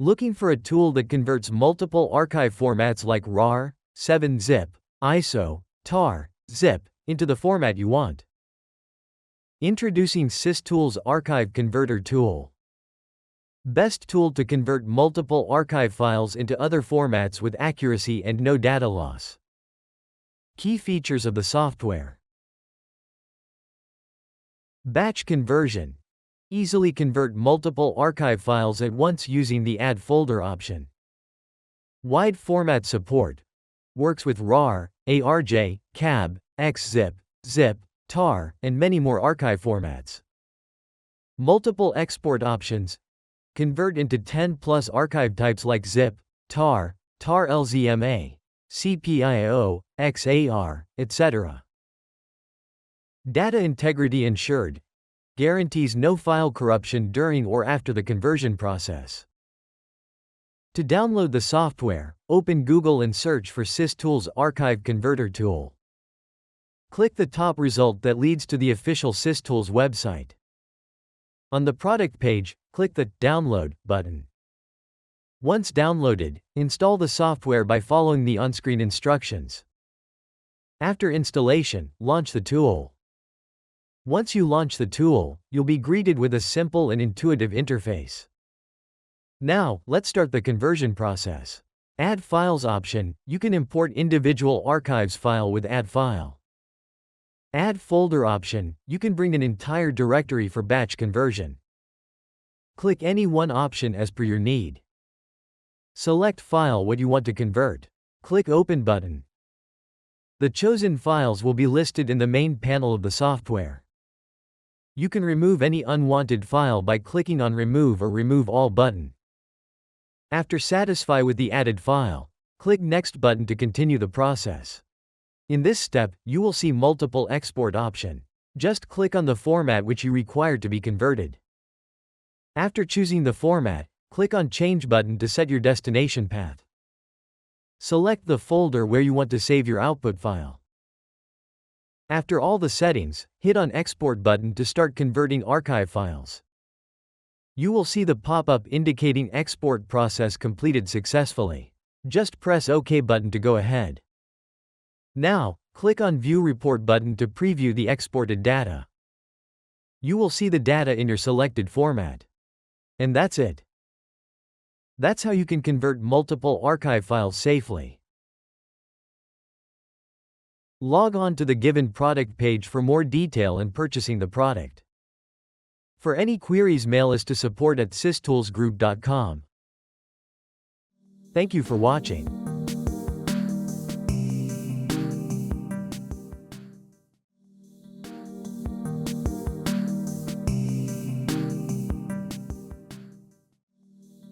Looking for a tool that converts multiple archive formats like RAR, 7-zip, ISO, TAR, zip, into the format you want? Introducing SysTools Archive Converter Tool. Best tool to convert multiple archive files into other formats with accuracy and no data loss. Key features of the software. Batch conversion. Easily convert multiple archive files at once using the Add Folder option. Wide format support. Works with RAR, ARJ, CAB, XZip, ZIP, TAR, and many more archive formats. Multiple export options. Convert into 10+ archive types like zip, TAR, TARLZMA, CPIO, XAR, etc. Data integrity ensured. Guarantees no file corruption during or after the conversion process. To download the software, open Google and search for SysTools Archive Converter Tool. Click the top result that leads to the official SysTools website. On the product page, click the Download button. Once downloaded, install the software by following the on-screen instructions. After installation, launch the tool. Once you launch the tool, you'll be greeted with a simple and intuitive interface. Now, let's start the conversion process. Add Files option. You can import individual archives file with Add File. Add Folder option. You can bring an entire directory for batch conversion. Click any one option as per your need. Select file what you want to convert. Click Open button. The chosen files will be listed in the main panel of the software. You can remove any unwanted file by clicking on Remove or Remove All button. After satisfied with the added file, click Next button to continue the process. In this step, you will see multiple export option. Just click on the format which you require to be converted. After choosing the format, click on Change button to set your destination path. Select the folder where you want to save your output file. After all the settings, hit on Export button to start converting archive files. You will see the pop-up indicating export process completed successfully. Just press OK button to go ahead. Now, click on View Report button to preview the exported data. You will see the data in your selected format. And that's it. That's how you can convert multiple archive files safely. Log on to the given product page for more detail and purchasing the product. For any queries, mail us to support@systoolsgroup.com. Thank you for watching.